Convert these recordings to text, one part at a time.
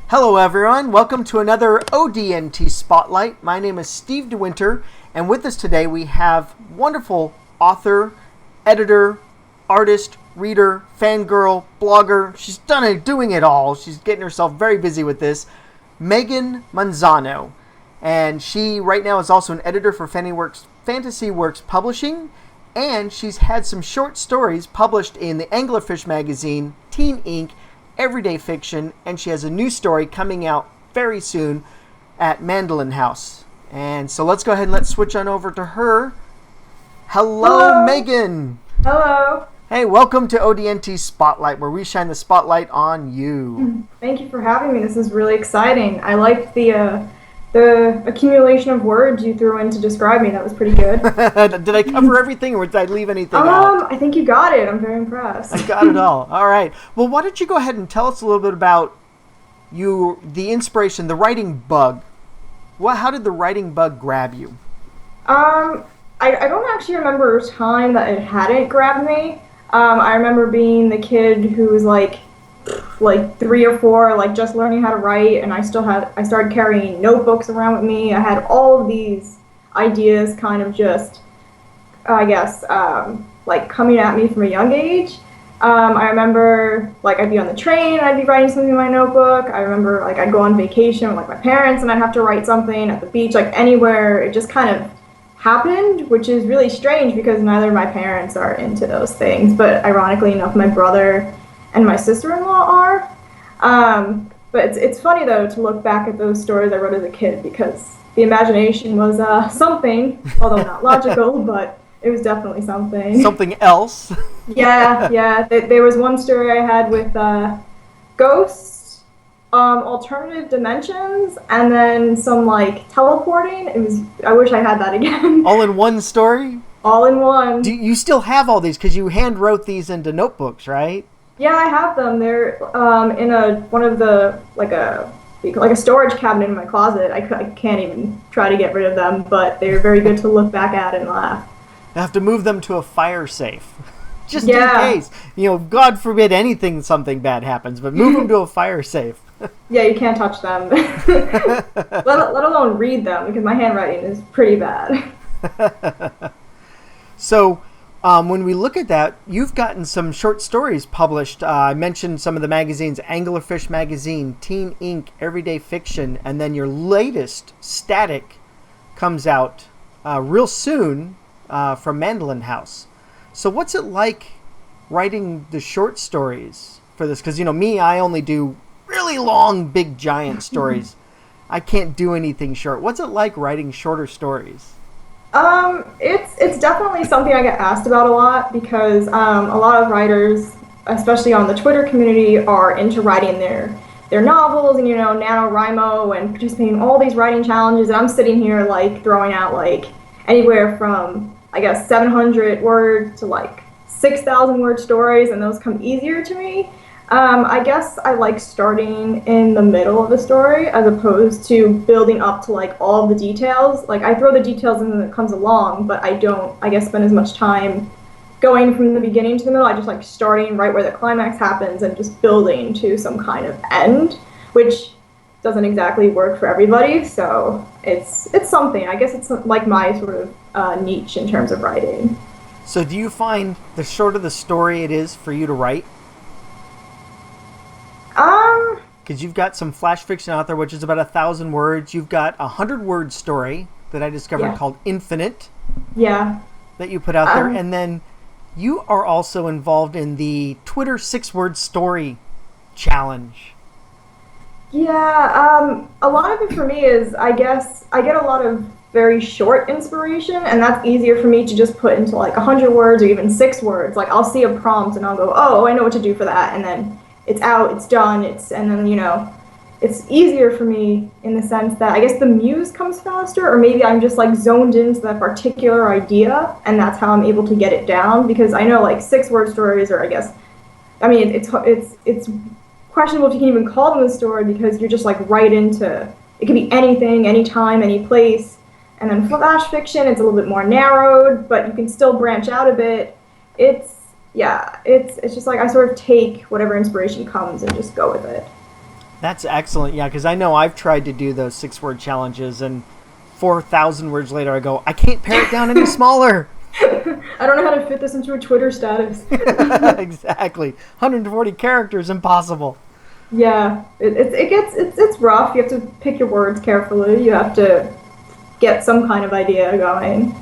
Hello everyone, welcome to another ODNT Spotlight. My name is Steve DeWinter, and with us today we have wonderful author, editor, artist, reader, fangirl, blogger. She's doing it all. She's getting herself very busy with this. Megan Manzano. And she right now is also an editor for Fantasy Works Publishing, and she's had some short stories published in the Anglerfish magazine, Teen Ink, Everyday Fiction, and she has a new story coming out very soon at Mandolin House. And so let's go ahead and let's switch on over to her. Hello. Megan. Hello. Hey, welcome to ODNT Spotlight, where we shine the spotlight on you. Thank you for having me. This is really exciting. I liked the accumulation of words you threw in to describe me. That was pretty good. Did I cover everything, or did I leave anything out? I think you got it. I'm very impressed. I got it all. All right. Well, why don't you go ahead and tell us a little bit about the inspiration, the writing bug. How did the writing bug grab you? I don't actually remember a time that it hadn't grabbed me. I remember being the kid who was like 3 or 4, like just learning how to write, and I started carrying notebooks around with me. I had all of these ideas kind of just, I guess, like coming at me from a young age. I remember like I'd be on the train and I'd be writing something in my notebook. I remember like I'd go on vacation with like my parents and I'd have to write something at the beach, like anywhere. It just kind of happened, which is really strange because neither of my parents are into those things, but ironically enough, my brother and my sister-in-law are. But it's funny though to look back at those stories I wrote as a kid, because the imagination was something, although not logical, but it was definitely something. Something else. Yeah. There was one story I had with ghosts, alternative dimensions, and then some like teleporting. I wish I had that again. All in one story? All in one. Do you still have all these? Because you hand wrote these into notebooks, right? Yeah, I have them. They're in one of the like a storage cabinet in my closet. I can't even try to get rid of them, but they're very good to look back at and laugh. I have to move them to a fire safe, just in case. God forbid something bad happens, but move them to a fire safe. Yeah, you can't touch them, let alone read them, because my handwriting is pretty bad. So. When we look at that, you've gotten some short stories published. I mentioned some of the magazines: Anglerfish Magazine, Teen Ink, Everyday Fiction, and then your latest, Static, comes out real soon from Mandolin House. So what's it like writing the short stories for this? Because, me, I only do really long, big, giant stories. I can't do anything short. What's it like writing shorter stories? It's definitely something I get asked about a lot, because a lot of writers, especially on the Twitter community, are into writing their novels and NaNoWriMo and participating in all these writing challenges, and I'm sitting here like throwing out like anywhere from I guess 700 words to like 6,000 word stories, and those come easier to me. I guess I like starting in the middle of the story as opposed to building up to like all of the details. Like I throw the details in as it comes along, but I don't, I guess, spend as much time going from the beginning to the middle. I just like starting right where the climax happens and just building to some kind of end, which doesn't exactly work for everybody. So it's something. I guess it's like my sort of niche in terms of writing. So do you find the shorter the story it is for you to write? Because you've got some flash fiction out there, which is about 1,000 words. You've got a 100-word story that I discovered called Infinite. Yeah. That you put out there. And then you are also involved in the Twitter 6-word story challenge. Yeah. A lot of it for me is, I guess, I get a lot of very short inspiration, and that's easier for me to just put into like 100 words or even 6 words. Like I'll see a prompt and I'll go, oh, I know what to do for that, and then it's out, it's done, and then, it's easier for me in the sense that I guess the muse comes faster, or maybe I'm just like zoned into that particular idea, and that's how I'm able to get it down, because I know like 6-word stories, or it's questionable if you can even call them a story, because you're just like right into, it could be anything, anytime, any place, and then flash fiction, it's a little bit more narrowed, but you can still branch out a bit. It's just like I sort of take whatever inspiration comes and just go with it. That's excellent. Yeah, because I know I've tried to do those 6-word challenges, and 4,000 words later, I go, I can't pare it down any smaller. I don't know how to fit this into a Twitter status. Exactly. 140 characters, impossible. Yeah, it's rough. You have to pick your words carefully. You have to get some kind of idea going.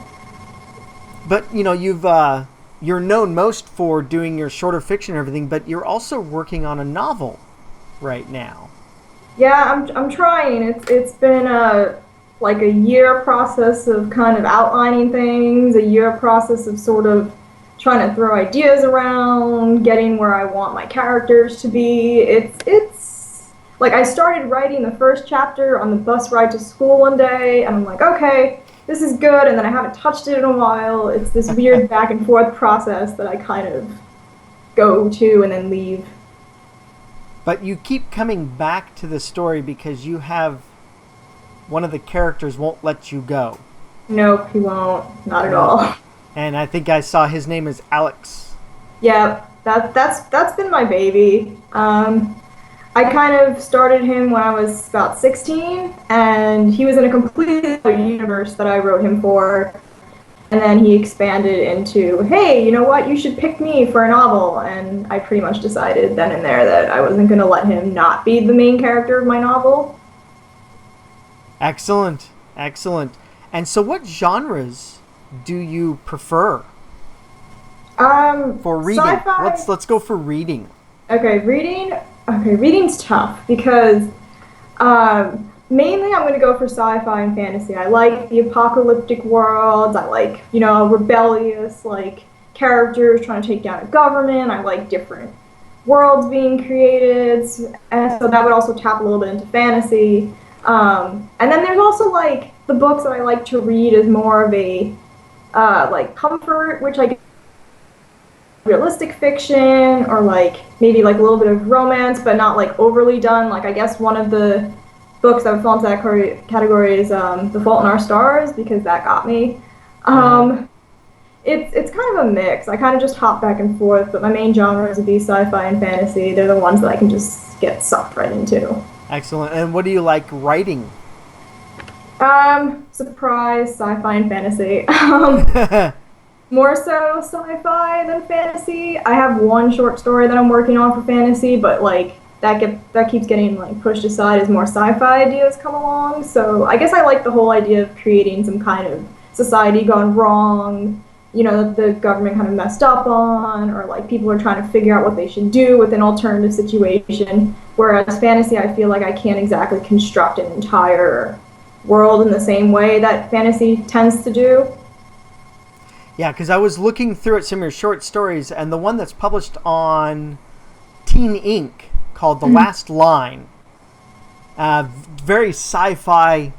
But you're known most for doing your shorter fiction and everything, but you're also working on a novel right now. Yeah, I'm trying. It's been like a year process of kind of outlining things, a year process of sort of trying to throw ideas around, getting where I want my characters to be. It's like I started writing the first chapter on the bus ride to school one day, and I'm like, okay, this is good, and then I haven't touched it in a while. It's this weird back and forth process that I kind of go to and then leave. But you keep coming back to the story because you have one of the characters won't let you go. Nope, he won't. Not at all. And I think I saw his name is Alex. Yeah, that's been my baby. I kind of started him when I was about 16, and he was in a completely other universe that I wrote him for. And then he expanded into, hey, you know what? You should pick me for a novel. And I pretty much decided then and there that I wasn't going to let him not be the main character of my novel. Excellent, excellent. And so, what genres do you prefer for reading? Sci-fi. Let's go for reading. Okay, reading. Okay, reading's tough because mainly I'm going to go for sci-fi and fantasy. I like the apocalyptic worlds. I like, rebellious, like, characters trying to take down a government. I like different worlds being created. And so that would also tap a little bit into fantasy. And then there's also, like, the books that I like to read is more of a, like, comfort, which I realistic fiction, or like maybe like a little bit of romance, but not like overly done. Like I guess one of the books that would fall into that category is The Fault in Our Stars, because that got me. It's kind of a mix. I kind of just hop back and forth, but my main genres would be sci-fi and fantasy. They're the ones that I can just get sucked right into. Excellent. And what do you like writing? Surprise, sci-fi and fantasy. More so sci-fi than fantasy. I have one short story that I'm working on for fantasy, but like that keeps getting like pushed aside as more sci-fi ideas come along. So I guess I like the whole idea of creating some kind of society gone wrong, that the government kind of messed up on, or like people are trying to figure out what they should do with an alternative situation. Whereas fantasy, I feel like I can't exactly construct an entire world in the same way that fantasy tends to do. Yeah, because I was looking through at some of your short stories, and the one that's published on Teen Ink called The Last Line, very sci-fi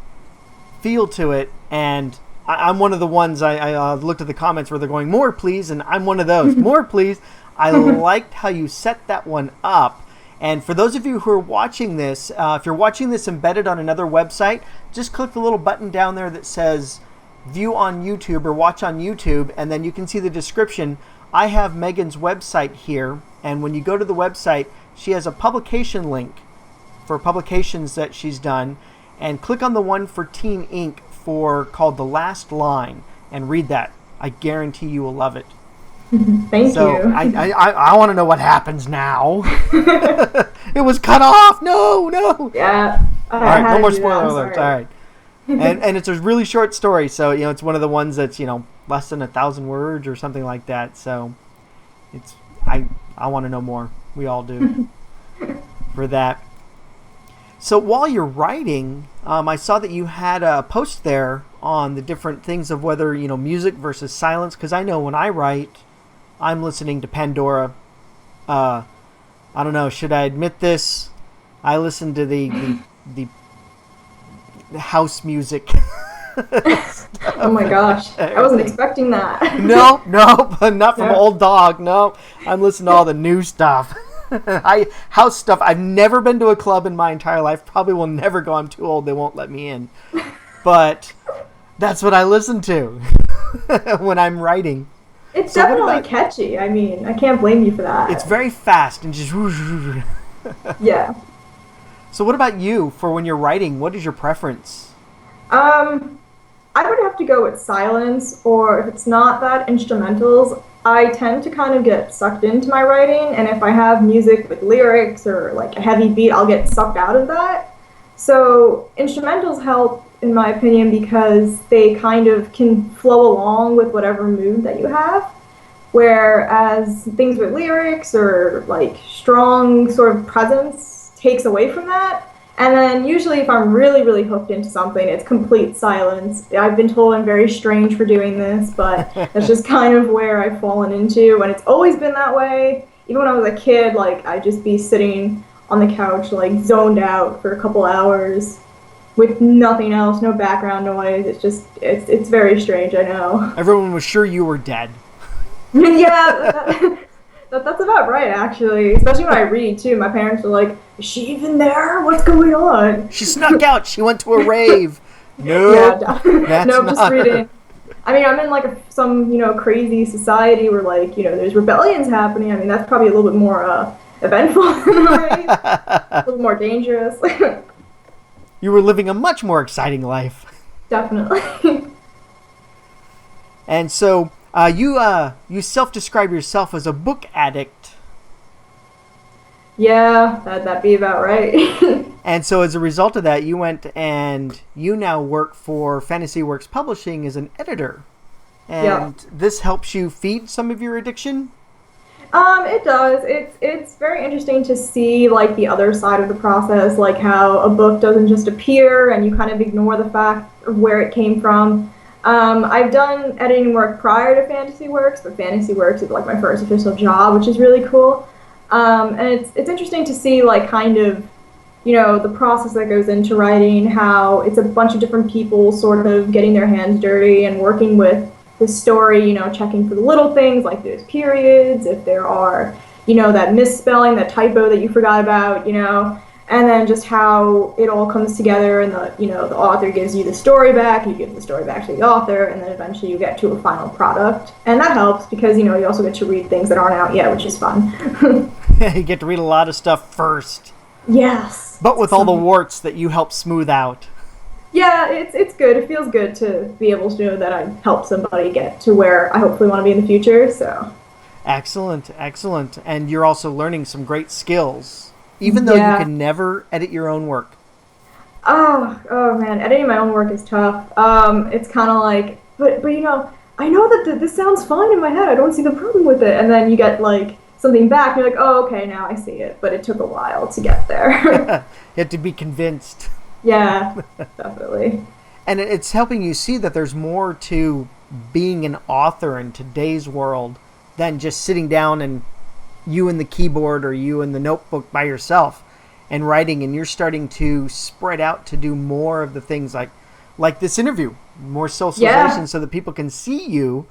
feel to it, and I'm one of the ones, I looked at the comments where they're going, more please, and I'm one of those, more please. I liked how you set that one up. And for those of you who are watching this, if you're watching this embedded on another website, just click the little button down there that says view on YouTube or watch on YouTube, and then you can see the description. I have Megan's website here, and when you go to the website, she has a publication link for publications that she's done, and click on the one for Teen Ink called The Last Line, and read that. I guarantee you will love it. Thank you. So I want to know what happens now. It was cut off. No. Yeah. All right, no more spoiler alerts. All right. And it's a really short story, so it's one of the ones that's less than 1,000 words or something like that. So it's I want to know more. We all do for that. So while you're writing, I saw that you had a post there on the different things of whether music versus silence. Because I know when I write, I'm listening to Pandora. I don't know. Should I admit this? I listen to the house music. Oh my gosh, I wasn't expecting that. No, but not from Old Dog. No, I'm listening to all the new stuff. House stuff. I've never been to a club in my entire life. Probably will never go. I'm too old. They won't let me in. But that's what I listen to when I'm writing. It's definitely catchy. I mean, I can't blame you for that. It's very fast and just. Yeah. So what about you for when you're writing? What is your preference? Um, I would have to go with silence, or if it's not that, instrumentals. I tend to kind of get sucked into my writing, and if I have music with lyrics or like a heavy beat, I'll get sucked out of that. So instrumentals help, in my opinion, because they kind of can flow along with whatever mood that you have. Whereas things with lyrics or like strong sort of presence takes away from that. And then usually if I'm really, really hooked into something, it's complete silence. I've been told I'm very strange for doing this, but that's just kind of where I've fallen into. And it's always been that way. Even when I was a kid, like I'd just be sitting on the couch, like zoned out for a couple hours with nothing else, no background noise. It's very strange, I know. Everyone was sure you were dead. Yeah, that's about right, actually. Especially when I read, too. My parents are like, is she even there? What's going on? She snuck out. She went to a rave. Yeah, Nope, that's nope, not just reading. her. I mean, I'm in like some, crazy society where like, there's rebellions happening. I mean, that's probably a little bit more eventful in a way. A little more dangerous. You were living a much more exciting life. Definitely. And so you self-describe yourself as a book addict. Yeah, that'd be about right. And so as a result of that, you went and you now work for Fantasy Works Publishing as an editor. Yeah. And this helps you feed some of your addiction? It does. It's very interesting to see like the other side of the process, like how a book doesn't just appear and you kind of ignore the fact of where it came from. I've done editing work prior to Fantasy Works, but Fantasy Works is like my first official job, which is really cool. And it's interesting to see like kind of the process that goes into writing, how it's a bunch of different people sort of getting their hands dirty and working with the story, checking for the little things like those periods, if there are, that misspelling, that typo that you forgot about, and then just how it all comes together and the author gives you the story back, you give the story back to the author, and then eventually you get to a final product. And that helps because, you also get to read things that aren't out yet, which is fun. You get to read a lot of stuff first. Yes. But with all the warts that you help smooth out. Yeah, it's good. It feels good to be able to know that I helped somebody get to where I hopefully want to be in the future. So excellent. And you're also learning some great skills, even though you can never edit your own work. Oh man, editing my own work is tough. It's kind of like, but I know that this sounds fine in my head. I don't see the problem with it. And then you get like something back, and you're like, oh, okay, now I see it. But it took a while to get there. You have to be convinced. Yeah, definitely. And it's helping you see that there's more to being an author in today's world than just sitting down and you and the keyboard or you and the notebook by yourself and writing, and you're starting to spread out to do more of the things like this interview, more socialization, so that people can see you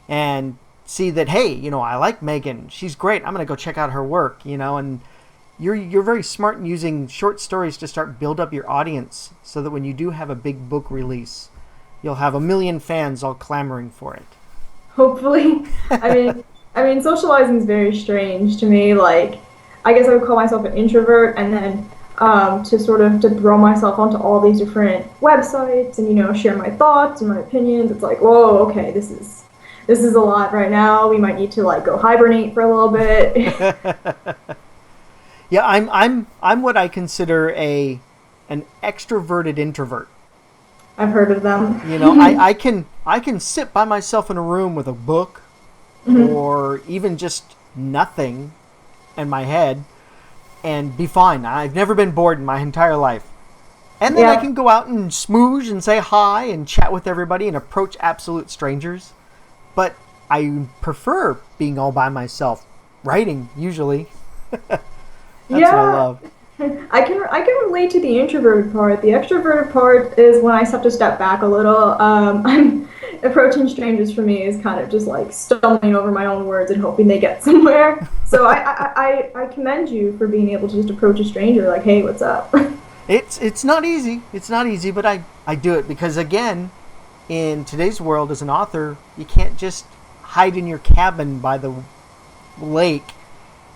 and see that, hey, I like Megan. She's great. I'm going to go check out her work, and you're very smart in using short stories to start build up your audience so that when you do have a big book release, you'll have 1 million fans all clamoring for it. Hopefully. I mean, socializing is very strange to me. Like, I guess I would call myself an introvert, and then to throw myself onto all these different websites and share my thoughts and my opinions. It's like, whoa, okay, this is a lot right now. We might need to like go hibernate for a little bit. Yeah, I'm what I consider an extroverted introvert. I've heard of them. I can sit by myself in a room with a book, or even just nothing in my head and be fine. I've never been bored in my entire life. And then I can go out and smooge and say hi and chat with everybody and approach absolute strangers. But I prefer being all by myself, writing usually. That's what I love. I can relate to the introverted part. The extroverted part is when I have to step back a little. I'm approaching strangers for me is kind of just like stumbling over my own words and hoping they get somewhere. So I commend you for being able to just approach a stranger like, hey, what's up? It's not easy. It's not easy, but I do it because, again, in today's world as an author, you can't just hide in your cabin by the lake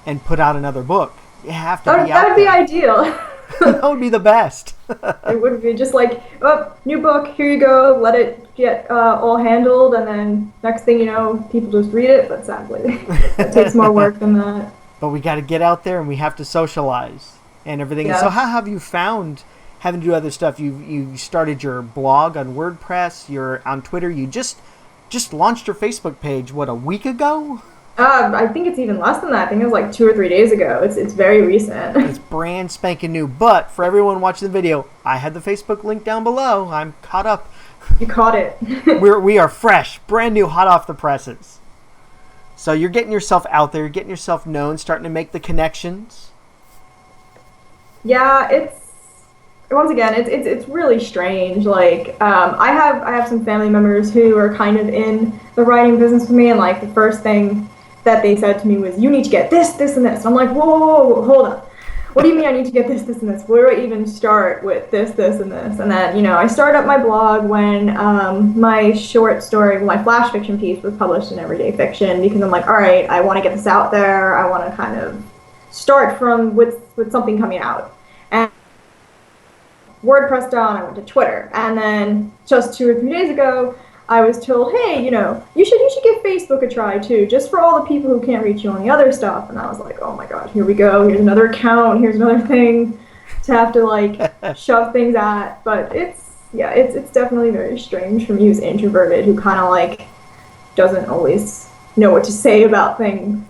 and put out another book. You have to be out That'd be there. ideal. That would be the best. It would be just like, oh, new book, here you go, let it get all handled, and then next thing you know, people just read it, but sadly, that takes more work than that. But we got to get out there and we have to socialize and everything. Yeah. So how have you found having to do other stuff? You started your blog on WordPress, you're on Twitter, you just launched your Facebook page, what, a week ago? I think it's even less than that. I think it was like 2 or 3 days ago. It's very recent. It's brand spanking new. But for everyone watching the video, I had the Facebook link down below. I'm caught up. You caught it. We are fresh, brand new, hot off the presses. So you're getting yourself out there, you're getting yourself known, starting to make the connections. Yeah, it's really strange. Like, I have some family members who are kind of in the writing business with me, and like the first thing that they said to me was, "You need to get this, this, and this." And I'm like, whoa, hold on. What do you mean I need to get this, this, and this? Where do I even start with this, this, and this? And then, I started up my blog when my short story, my flash fiction piece was published in Everyday Fiction, because I'm like, all right, I want to get this out there. I want to kind of start with something coming out. And WordPress down, I went to Twitter. And then just 2 or 3 days ago, I was told, hey, you should give Facebook a try too, just for all the people who can't reach you on the other stuff. And I was like, oh my god, here we go. Here's another account. Here's another thing to have to like shove things at. But it's definitely very strange for me who's introverted, who kind of like doesn't always know what to say about things.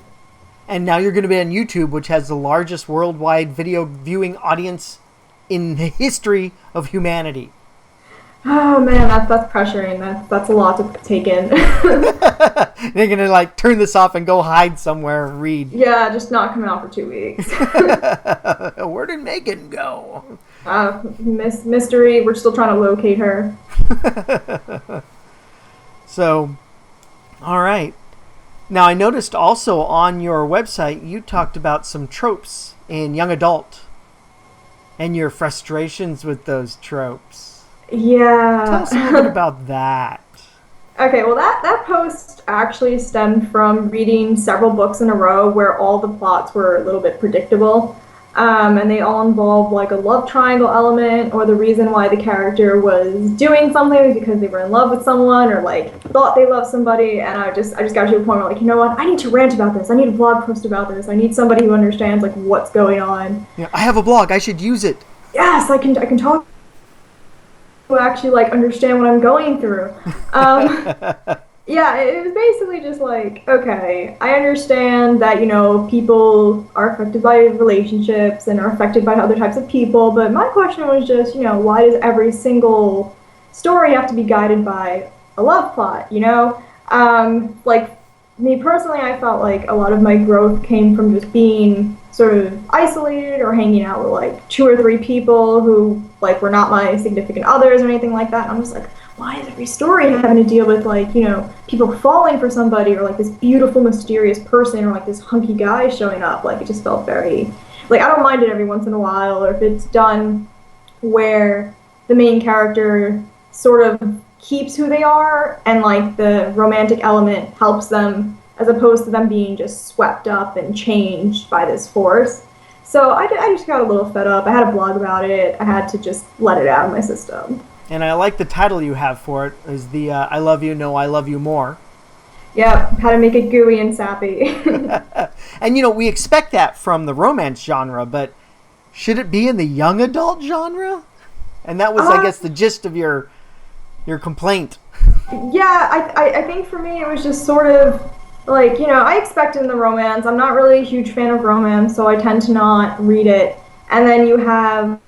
And now you're going to be on YouTube, which has the largest worldwide video viewing audience in the history of humanity. Oh man, that's pressuring. That's a lot to take in. They're gonna like turn this off and go hide somewhere and read. Yeah, just not coming out for 2 weeks. Where did Megan go? Mystery. We're still trying to locate her. So, all right. Now I noticed also on your website you talked about some tropes in young adult and your frustrations with those tropes. Yeah. Tell us a little bit about that. Okay, well that post actually stemmed from reading several books in a row where all the plots were a little bit predictable. And they all involved like a love triangle element, or the reason why the character was doing something was because they were in love with someone, or like thought they loved somebody. And I just got to a point where like, you know what, I need to rant about this. I need a blog post about this. I need somebody who understands like what's going on. Yeah, I have a blog. I should use it. Yes, I can talk. Who actually like understand what I'm going through. Yeah, it was basically just like, okay, I understand that, people are affected by relationships and are affected by other types of people, but my question was just, why does every single story have to be guided by a love plot, Like, me personally, I felt like a lot of my growth came from just being sort of isolated or hanging out with like 2 or 3 people who like were not my significant others or anything like that. And I'm just like, why is every story having to deal with like, people falling for somebody, or like this beautiful mysterious person, or like this hunky guy showing up? Like, it just felt very like, I don't mind it every once in a while, or if it's done where the main character sort of keeps who they are and like the romantic element helps them, as opposed to them being just swept up and changed by this force. So I just got a little fed up. I had a blog about it. I had to just let it out of my system. And I like the title you have for it, is the I Love You, No, I Love You More. Yep, how to make it gooey and sappy. And we expect that from the romance genre, but should it be in the young adult genre? And that was, I guess, the gist of your complaint. Yeah, I think for me it was just sort of like, I expected in the romance. I'm not really a huge fan of romance, so I tend to not read it. And then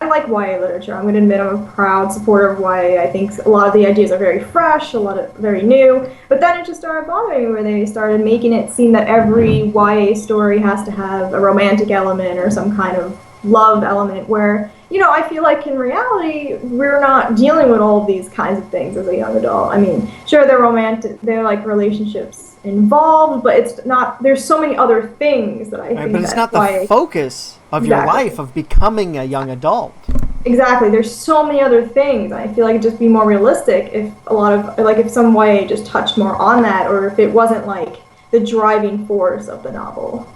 I like YA literature. I'm going to admit I'm a proud supporter of YA. I think a lot of the ideas are very fresh, a lot of very new. But then it just started bothering me where they started making it seem that every YA story has to have a romantic element or some kind of love element, where, I feel like in reality, we're not dealing with all of these kinds of things as a young adult. I mean, sure, they're romantic, they're like relationships involved, but it's not, there's so many other things that I think but it's not the focus of your life of becoming a young adult. Exactly, there's so many other things. I feel like it'd just be more realistic if if some YA just touched more on that, or if it wasn't like the driving force of the novel.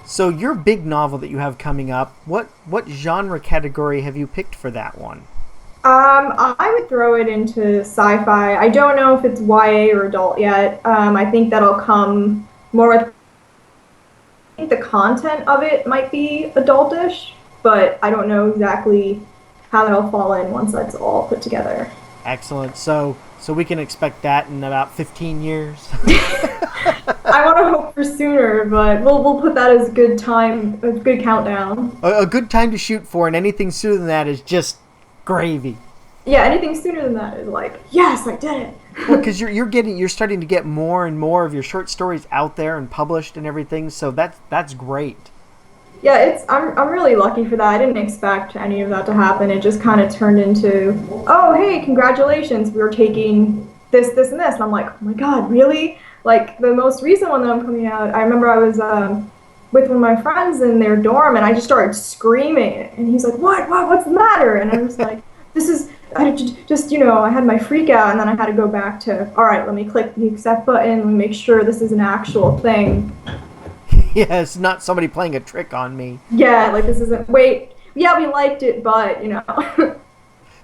So your big novel that you have coming up, what genre category have you picked for that one? I would throw it into sci-fi. I don't know if it's YA or adult yet. I think that'll come more with. I think the content of it might be adultish, but I don't know exactly how that'll fall in once that's all put together. Excellent. So we can expect that in about 15 years. I want to hope for sooner, but we'll put that as a good time, a good countdown. A good time to shoot for, and anything sooner than that is just gravy. Yeah, anything sooner than that is like, yes, I did it. Well, because you're starting to get more and more of your short stories out there and published and everything, so that's great. Yeah, I'm really lucky for that. I didn't expect any of that to happen. It just kind of turned into, oh hey, congratulations, we were taking this, and this, and I'm like, oh my god, really? Like the most recent one that I'm coming out, I remember I was with one of my friends in their dorm, and I just started screaming, and he's like, what's the matter? And I was like, this is. I had my freak out, and then I had to go back to, all right, let me click the accept button and make sure this is an actual thing. Yeah, it's not somebody playing a trick on me. Yeah, like this isn't, wait, yeah, we liked it, but,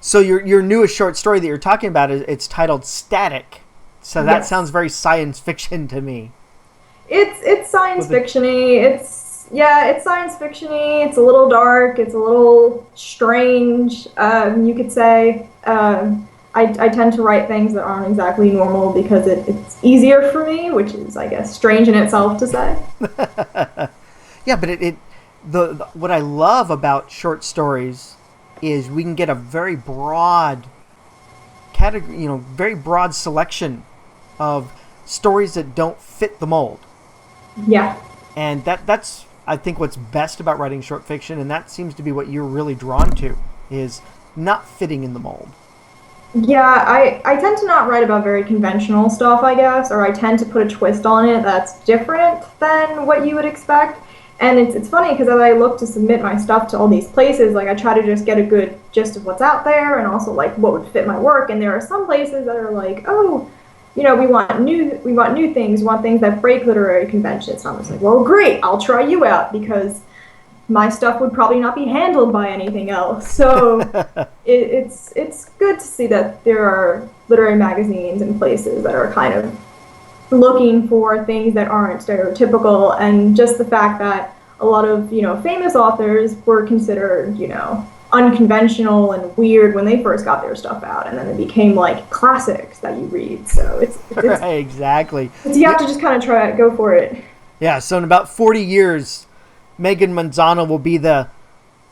So your newest short story that you're talking about, it's titled Static. So that Yes. sounds very science fiction to me. It's science fiction-y. It's science fiction-y. It's a little dark. It's a little strange. You could say. I tend to write things that aren't exactly normal because it's easier for me, which is, I guess, strange in itself to say. Yeah, but what I love about short stories is we can get a very broad category, very broad selection of stories that don't fit the mold. Yeah. And that's I think what's best about writing short fiction, and that seems to be what you're really drawn to, is not fitting in the mold. Yeah, I tend to not write about very conventional stuff, I guess, or I tend to put a twist on it that's different than what you would expect. And it's funny because as I look to submit my stuff to all these places, like I try to just get a good gist of what's out there and also like what would fit my work. And there are some places that are like, oh, we want new things, we want things that break literary conventions. And I'm just like, well, great, I'll try you out because my stuff would probably not be handled by anything else. So it's good to see that there are literary magazines and places that are kind of looking for things that aren't stereotypical, and just the fact that a lot of famous authors were considered unconventional and weird when they first got their stuff out, and then it became like classics that you read. So it's Right, exactly. you have to just kind of try it, go for it. Yeah, so in about 40 years, Megan Manzano will be the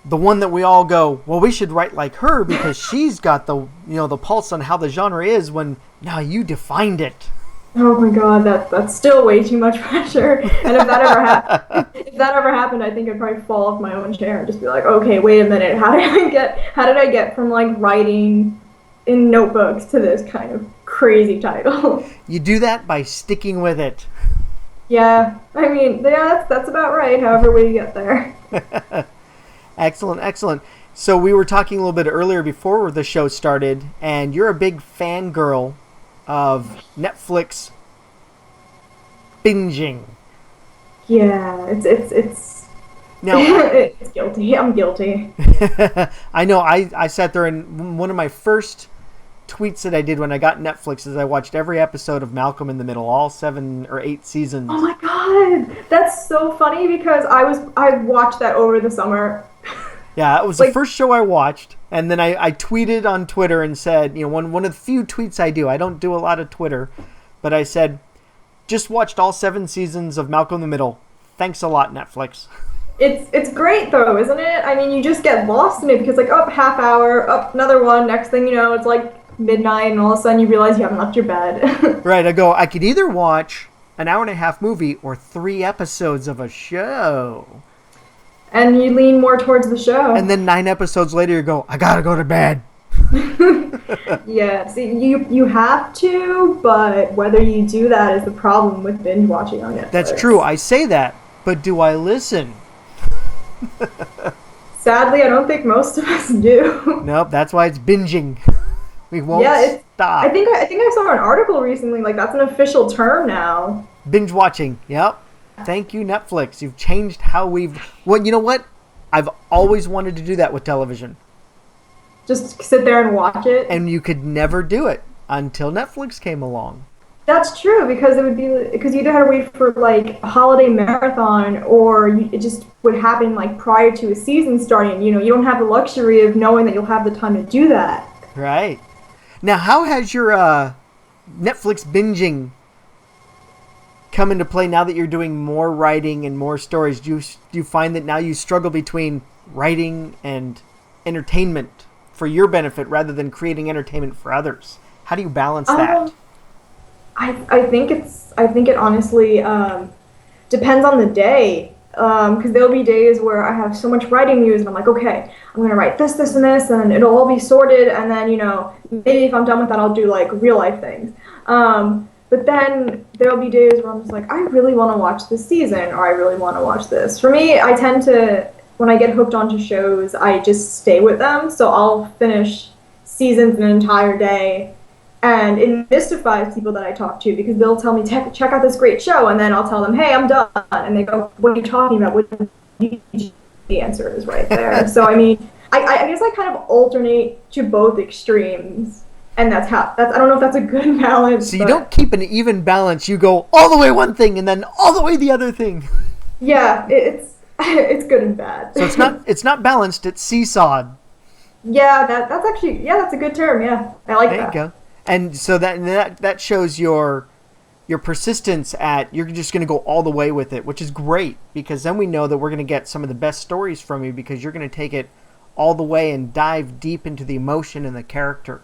one that we all go, well, we should write like her because she's got the the pulse on how the genre is. When now you defined it. Oh my god, that's still way too much pressure. And if that ever happened, I think I'd probably fall off my own chair and just be like, okay, wait a minute, how did I get from like writing in notebooks to this kind of crazy title? You do that by sticking with it. Yeah, I mean, yeah, that's about right. However we get there. Excellent. So we were talking a little bit earlier before the show started, and you're a big fangirl of Netflix binging. Yeah, it's Now, it's guilty. I'm guilty. I know. I sat there, and one of my first tweets that I did when I got Netflix is I watched every episode of Malcolm in the Middle, all 7 or 8 seasons. Oh my god, that's so funny because I watched that over the summer. Yeah, it was the first show I watched, and then I tweeted on Twitter and said, one of the few tweets I do. I don't do a lot of Twitter, but I said, just watched all 7 seasons of Malcolm in the Middle. Thanks a lot, Netflix. It's great though, isn't it? I mean, you just get lost in it because like, oh, half hour, another one. Next thing you know, it's like midnight, and all of a sudden you realize you haven't left your bed. Right, I could either watch an hour and a half movie or 3 episodes of a show. And you lean more towards the show. And then 9 episodes later, you go, I gotta go to bed. Yeah, see, you have to, but whether you do that is the problem with binge watching on Netflix. That's true. I say that, but do I listen? Sadly, I don't think most of us do. Nope, that's why it's binging. We won't stop. I think I saw an article recently, like that's an official term now. Binge watching, yep. Thank you, Netflix. You've changed how we've. Well, you know what? I've always wanted to do that with television. Just sit there and watch it. And you could never do it until Netflix came along. That's true because it would be because you either had to wait for like a holiday marathon or it just would happen like prior to a season starting. You know, you don't have the luxury of knowing that you'll have the time to do that. Right. Now, how has your Netflix binging come into play now that you're doing more writing and more stories? Do you find that now you struggle between writing and entertainment for your benefit rather than creating entertainment for others? How do you balance that? I think it honestly depends on the day. Because there'll be days where I have so much writing news and I'm like, okay, I'm gonna write this, this, and this, and it'll all be sorted. And then maybe if I'm done with that, I'll do like real life things. But then there'll be days where I'm just like, I really want to watch this season, or I really want to watch this. For me, I tend to, when I get hooked onto shows, I just stay with them. So I'll finish seasons in an entire day. And it mystifies people that I talk to because they'll tell me, check out this great show, and then I'll tell them, hey, I'm done. And they go, what are you talking about? The answer is right there. So, I mean, I guess I kind of alternate to both extremes. And that's I don't know if that's a good balance. So you don't keep an even balance. You go all the way one thing and then all the way the other thing. Yeah, it's good and bad. So it's not balanced, it's seesawed. Yeah, that's actually, that's a good term, yeah. I like that. There you go. And so that shows your persistence at you're just going to go all the way with it, which is great because then we know that we're going to get some of the best stories from you because you're going to take it all the way and dive deep into the emotion and the character.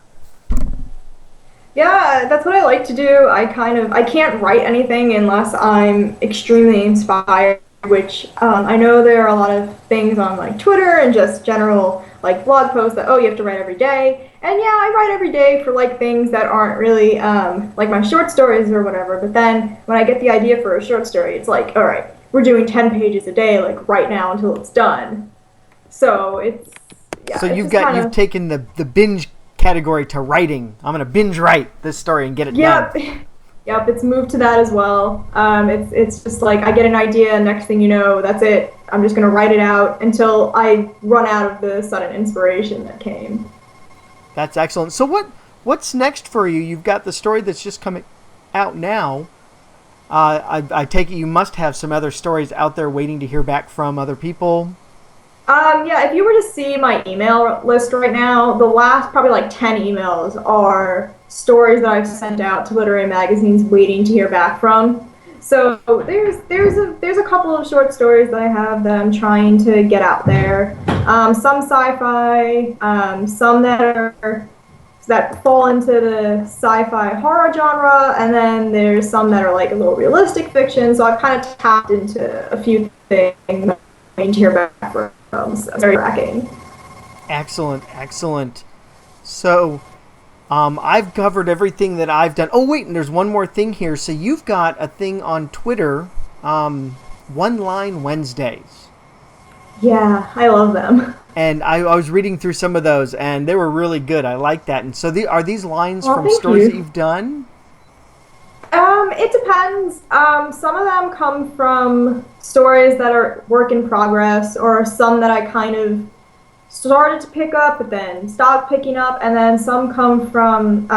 Yeah, that's what I like to do. I can't write anything unless I'm extremely inspired, which I know there are a lot of things on like Twitter and just general like blog posts that, you have to write every day. And yeah, I write every day for like things that aren't really like my short stories or whatever. But then when I get the idea for a short story, it's like, all right, we're doing 10 pages a day, like right now until it's done. So So you've taken the binge category to writing. I'm going to binge write this story and get it done. Yep, it's moved to that as well. It's just like I get an idea, and next thing you know, that's it. I'm just going to write it out until I run out of the sudden inspiration that came. That's excellent. So what's next for you? You've got the story that's just coming out now. I take it you must have some other stories out there waiting to hear back from other people. Yeah, if you were to see my email list right now, the last probably like 10 emails are stories that I've sent out to literary magazines waiting to hear back from. So there's a couple of short stories that I have that I'm trying to get out there. Some sci-fi, some that fall into the sci-fi horror genre, and then there's some that are like a little realistic fiction. So I've kind of tapped into a few things waiting to hear back from. So it's very tracking. Excellent. So I've covered everything that I've done. Oh, wait, and there's one more thing here. So you've got a thing on Twitter, One Line Wednesdays. Yeah, I love them. And I was reading through some of those, and they were really good. I like that. And so are these lines from stories that you've done? It depends. Some of them come from stories that are work in progress, or some that I kind of started to pick up but then stopped picking up, and then some come from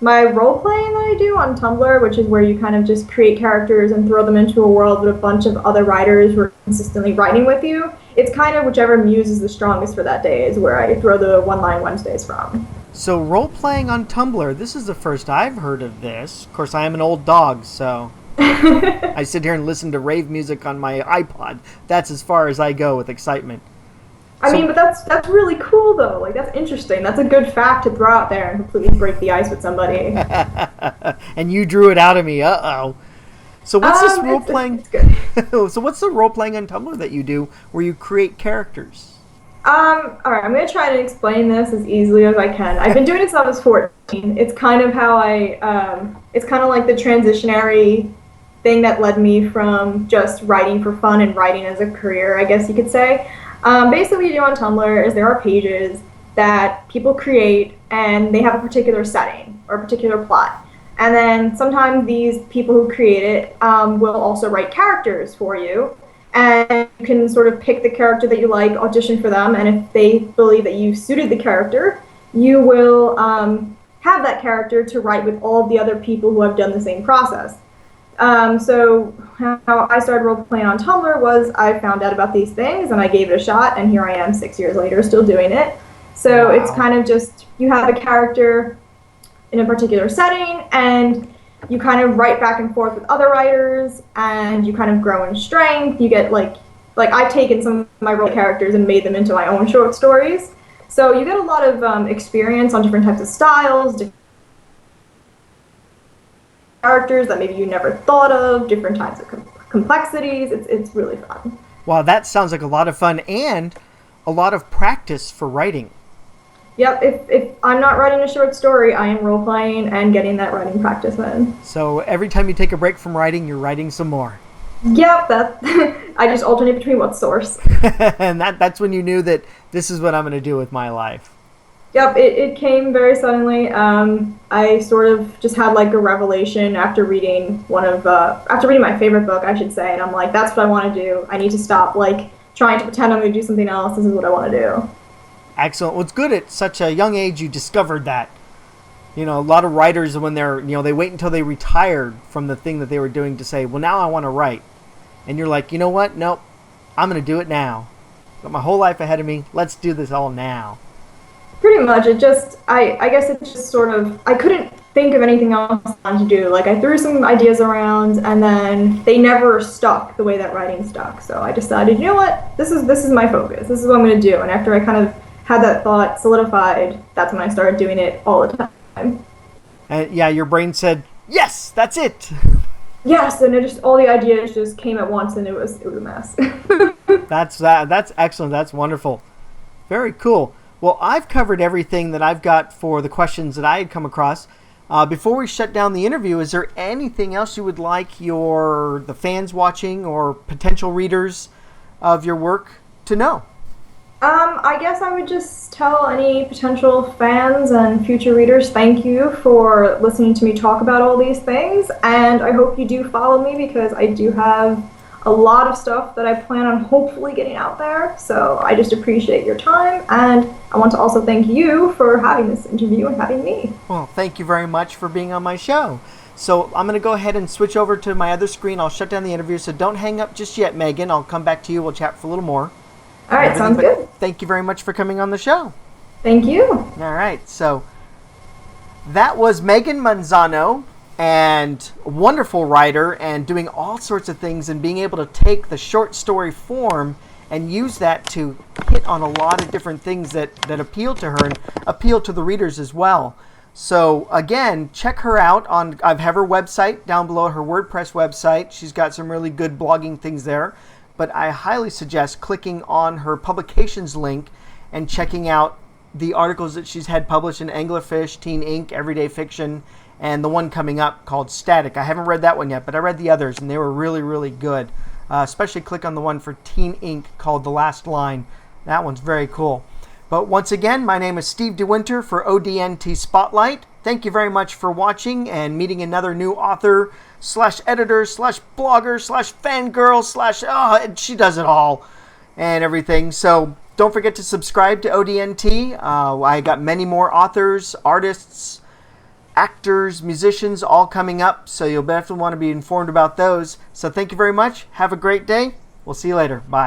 my role playing that I do on Tumblr, which is where you kind of just create characters and throw them into a world with a bunch of other writers who are consistently writing with you. It's kind of whichever muse is the strongest for that day is where I throw the One Line Wednesdays from. So role-playing on Tumblr, this is the first I've heard of this. Of course, I am an old dog, so I sit here and listen to rave music on my iPod. That's as far as I go with excitement. I mean, but that's really cool, though. Like, that's interesting. That's a good fact to throw out there and completely break the ice with somebody. And you drew it out of me. Uh-oh. So what's this role-playing? It's good. So what's the role-playing on Tumblr that you do where you create characters? All right, I'm going to try to explain this as easily as I can. I've been doing it since I was 14. It's kind of how it's kind of like the transitionary thing that led me from just writing for fun and writing as a career, I guess you could say. Basically what you do on Tumblr is there are pages that people create, and they have a particular setting or a particular plot. And then sometimes these people who create it will also write characters for you. And you can sort of pick the character that you like, audition for them, and if they believe that you suited the character, you will have that character to write with all of the other people who have done the same process. So how I started role playing on Tumblr was I found out about these things and I gave it a shot, and here I am 6 years later still doing it. So Wow. it's kind of just you have a character in a particular setting, and you kind of write back and forth with other writers, and you kind of grow in strength. You get like I've taken some of my role characters and made them into my own short stories. So you get a lot of experience on different types of styles, different characters that maybe you never thought of, different types of complexities. It's really fun. Wow, that sounds like a lot of fun and a lot of practice for writing. Yep, if I'm not writing a short story, I am role playing and getting that writing practice in. So every time you take a break from writing, you're writing some more. Yep, that I just alternate between what source. And that's when you knew that this is what I'm going to do with my life. Yep, it came very suddenly. I sort of just had like a revelation after reading my favorite book, I should say, and I'm like, that's what I want to do. I need to stop like trying to pretend I'm going to do something else. This is what I want to do. Excellent. Well, it's good at such a young age you discovered that. You know, a lot of writers, when they wait until they retired from the thing that they were doing to say, well, now I want to write. And you're like, you know what? Nope, I'm going to do it now. Got my whole life ahead of me. Let's do this all now. Pretty much. I guess it just sort of, I couldn't think of anything else I wanted to do. Like, I threw some ideas around, and then they never stuck the way that writing stuck. So I decided, you know what? This is my focus. This is what I'm going to do. And after I kind of had that thought solidified, that's when I started doing it all the time. And yeah, your brain said, yes, that's it. Yes, and all the ideas just came at once, and it was a mess. That's excellent. That's wonderful. Very cool. Well, I've covered everything that I've got for the questions that I had come across. Before we shut down the interview, is there anything else you would like the fans watching or potential readers of your work to know? I guess I would just tell any potential fans and future readers thank you for listening to me talk about all these things, and I hope you do follow me because I do have a lot of stuff that I plan on hopefully getting out there. So I just appreciate your time, and I want to also thank you for having this interview and having me. Well, thank you very much for being on my show. So I'm going to go ahead and switch over to my other screen. I'll shut down the interview, so don't hang up just yet, Megan. I'll come back to you. We'll chat for a little more. All right, sounds good. Thank you very much for coming on the show. Thank you. All right, so that was Megan Manzano, and a wonderful writer and doing all sorts of things and being able to take the short story form and use that to hit on a lot of different things that appeal to her and appeal to the readers as well. So again, check her out I have her website down below, her WordPress website. She's got some really good blogging things there. But I highly suggest clicking on her publications link and checking out the articles that she's had published in Anglerfish, Teen Ink, Everyday Fiction, and the one coming up called Static. I haven't read that one yet, but I read the others, and they were really, really good. Especially click on the one for Teen Ink called The Last Line. That one's very cool. But once again, my name is Steve DeWinter for ODNT Spotlight. Thank you very much for watching and meeting another new author / editor / blogger / fangirl / she does it all and everything. So don't forget to subscribe to ODNT. I got many more authors, artists, actors, musicians all coming up, so you'll definitely want to be informed about those. So thank you very much. Have a great day. We'll see you later. Bye.